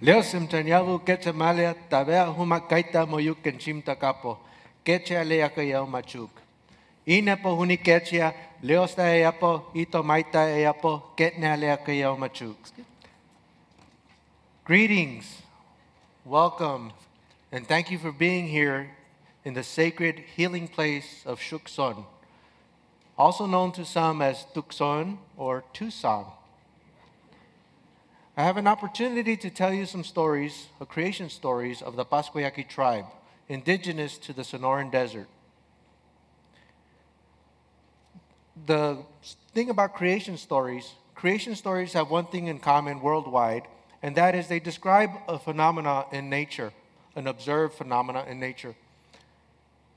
Leo simtanyavu kecha malia tabea humakaita moyuk kenchim takapo. Kecha lea kaya machuk. Ina po huni kechia, leo sta eapo, ito maita eapo, ketna lea kaya machuk. Greetings, welcome, and thank you for being here in the sacred healing place of Tucson, also known to some as Tucson or Tucson. I have an opportunity to tell you some stories, creation stories of the Pascua Yaqui Tribe, indigenous to the Sonoran Desert. The thing about creation stories have one thing in common worldwide, and that is they describe a phenomena in nature, an observed phenomena in nature.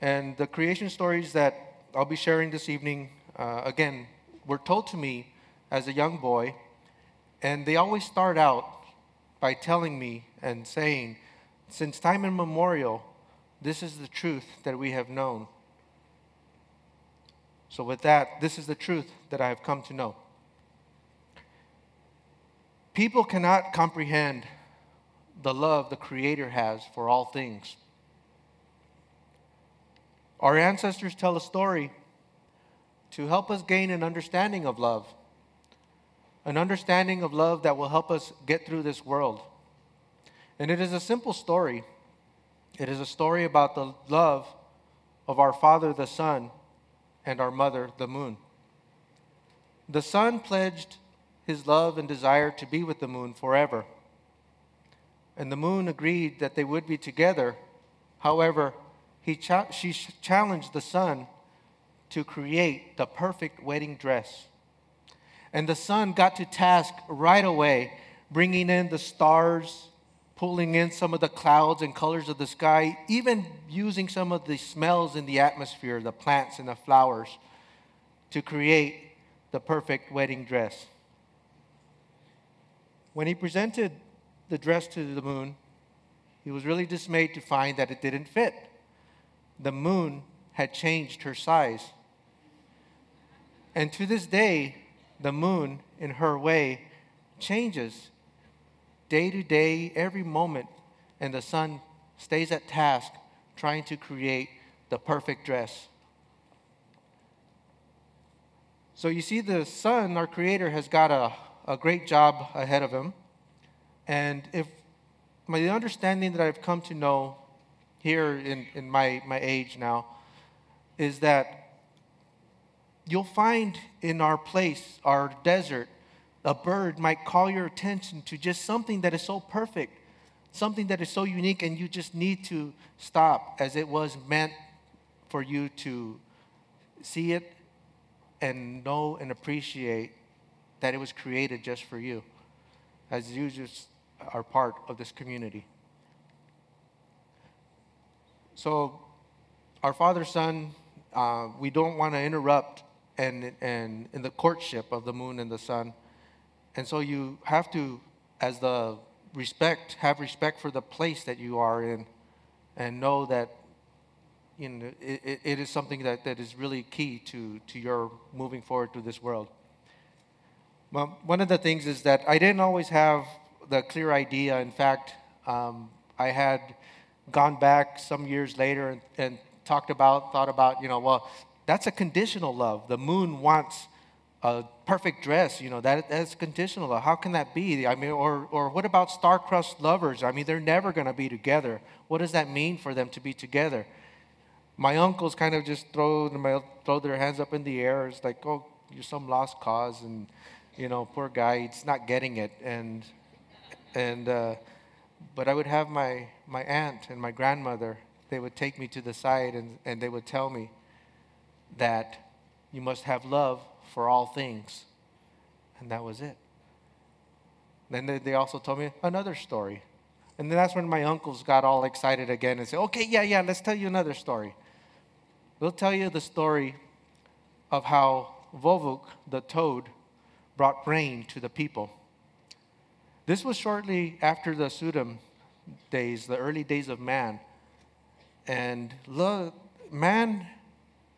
And the creation stories that I'll be sharing this evening, again, were told to me as a young boy, and they always start out by telling me and saying, since time immemorial, this is the truth that we have known. So with that, this is the truth that I have come to know. People cannot comprehend the love the Creator has for all things. Our ancestors tell a story to help us gain an understanding of love, an understanding of love that will help us get through this world. And it is a simple story. It is a story about the love of our Father, the Sun, and our Mother, the Moon. The Sun pledged his love and desire to be with the Moon forever. And the Moon agreed that they would be together. However, she challenged the Sun to create the perfect wedding dress. And the Sun got to task right away, bringing in the stars, pulling in some of the clouds and colors of the sky, even using some of the smells in the atmosphere, the plants and the flowers, to create the perfect wedding dress. When he presented the dress to the Moon, he was really dismayed to find that it didn't fit. The Moon had changed her size. And to this day, the Moon, in her way, changes day to day, every moment, and the Sun stays at task trying to create the perfect dress. So you see, the Sun, our Creator, has got a great job ahead of him. And if my understanding that I've come to know here in my age now is that you'll find in our place, our desert, a bird might call your attention to just something that is so perfect, something that is so unique, and you just need to stop as it was meant for you to see it and know and appreciate that it was created just for you, as you just are part of this community. So our Father, Son, we don't want to interrupt and in the courtship of the Moon and the Sun. And so you have to, as the respect, have respect for the place that you are in, and know that it is something that is really key to your moving forward through this world. Well, one of the things is that I didn't always have the clear idea. In fact, I had gone back some years later and thought about, well, that's a conditional love. The Moon wants a perfect dress, that's conditional love. How can that be? I mean, or what about star-crossed lovers? I mean, they're never going to be together. What does that mean for them to be together? My uncles kind of just throw their hands up in the air. It's like, oh, you're some lost cause, and poor guy, he's not getting it. But I would have my aunt and my grandmother. They would take me to the side and they would tell me that you must have love for all things. And that was it. Then they also told me another story. And then that's when my uncles got all excited again and said, okay, yeah, let's tell you another story. We'll tell you the story of how Vovuk, the toad, brought rain to the people. This was shortly after the Surem days, the early days of man. And man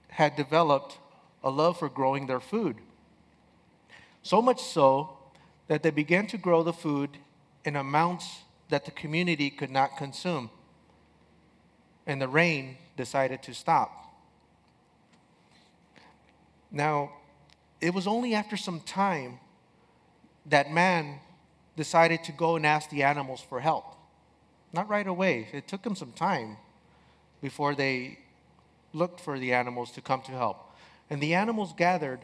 had developed a love for growing their food. So much so that they began to grow the food in amounts that the community could not consume. And the rain decided to stop. Now, it was only after some time that man decided to go and ask the animals for help. Not right away. It took them some time before they looked for the animals to come to help. And the animals gathered.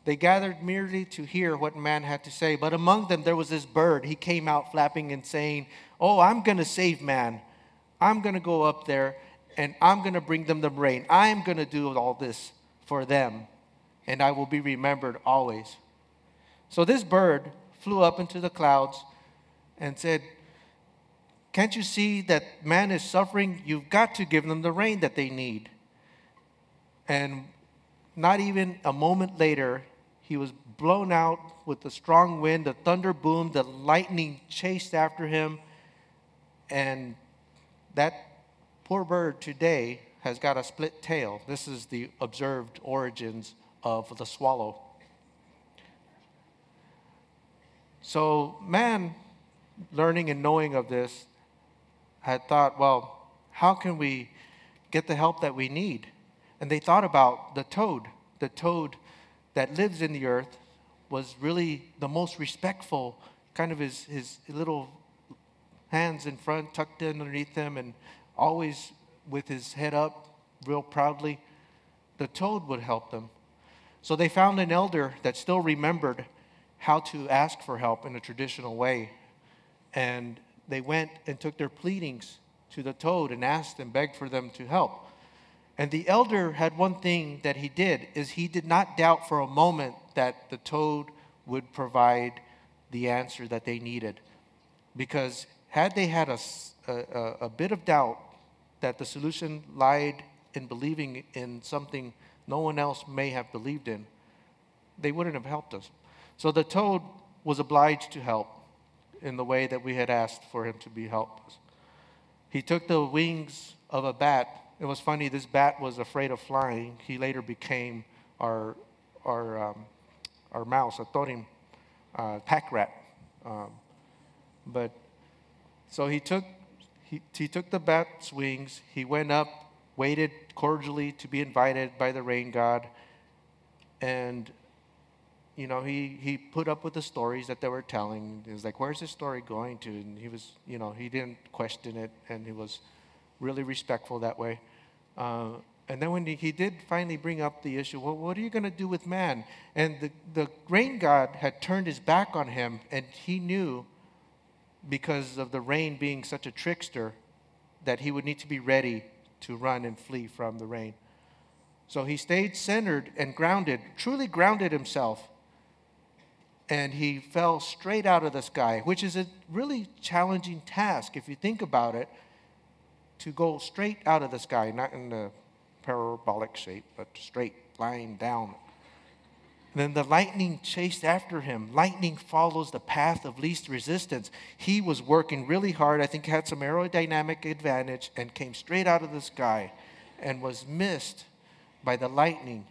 They gathered merely to hear what man had to say. But among them, there was this bird. He came out flapping and saying, "Oh, I'm going to save man. I'm going to go up there and I'm going to bring them the rain. I'm going to do all this for them, and I will be remembered always." So this bird flew up into the clouds and said, "Can't you see that man is suffering? You've got to give them the rain that they need." And not even a moment later, he was blown out with the strong wind. The thunder boomed, the lightning chased after him. And that poor bird today has got a split tail. This is the observed origins of the swallow. So man, learning and knowing of this, had thought, well, how can we get the help that we need? And they thought about the toad. The toad that lives in the earth was really the most respectful, kind of his little hands in front, tucked in underneath him, and always with his head up, real proudly. The toad would help them. So they found an elder that still remembered how to ask for help in a traditional way. And they went and took their pleadings to the toad and asked and begged for them to help. And the elder had one thing that he did, is he did not doubt for a moment that the toad would provide the answer that they needed. Because had they had a bit of doubt that the solution lied in believing in something no one else may have believed in, they wouldn't have helped us. So the toad was obliged to help in the way that we had asked for him to be helped. He took the wings of a bat. It was funny, this bat was afraid of flying. He later became our mouse, a totem, pack rat. So he took the bat's wings. He went up, waited cordially to be invited by the rain god, and he put up with the stories that they were telling. He was like, "Where's this story going to?" And he was, he didn't question it, and he was really respectful that way. And then when he did finally bring up the issue, well, what are you going to do with man? And the rain god had turned his back on him, and he knew, because of the rain being such a trickster, that he would need to be ready to run and flee from the rain. So he stayed centered and grounded, truly grounded himself. And he fell straight out of the sky, which is a really challenging task, if you think about it, to go straight out of the sky, not in the parabolic shape, but straight, lying down. And then the lightning chased after him. Lightning follows the path of least resistance. He was working really hard, I think had some aerodynamic advantage, and came straight out of the sky and was missed by the lightning.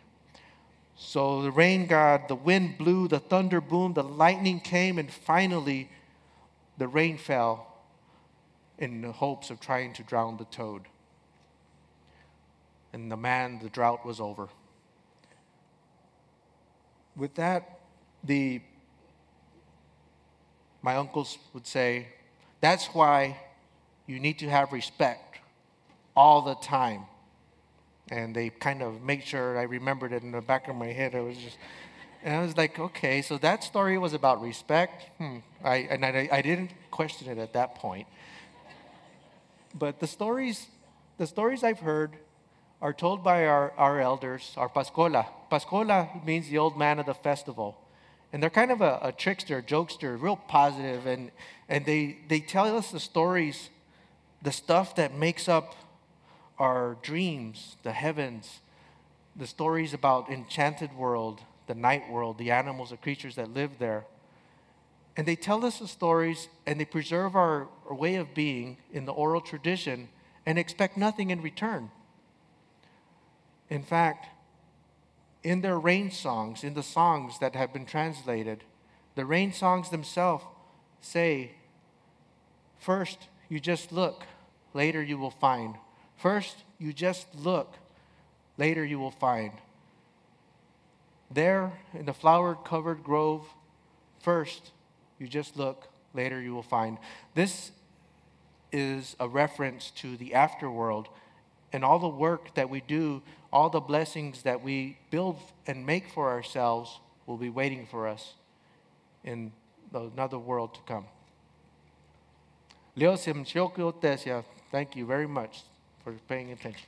So the rain god, the wind blew, the thunder boomed, the lightning came, and finally the rain fell in the hopes of trying to drown the toad. And the drought was over. With that, my uncles would say, that's why you need to have respect all the time. And they kind of made sure I remembered it in the back of my head. And I was like, okay, so that story was about respect. I didn't question it at that point. But the stories I've heard are told by our elders, our Pascola. Pascola means the old man of the festival. And they're kind of a trickster, jokester, real positive. And they tell us the stories, the stuff that makes up our dreams, the heavens, the stories about enchanted world, the night world, the animals, the creatures that live there. And they tell us the stories, and they preserve our way of being in the oral tradition and expect nothing in return. In fact, in their rain songs, in the songs that have been translated, the rain songs themselves say, First, you just look. Later, you will find. First, you just look. Later, you will find. There, in the flower-covered grove, first, you just look. Later, you will find. This is a reference to the afterworld, and all the work that we do, all the blessings that we build and make for ourselves will be waiting for us in another world to come. Thank you very much for paying attention.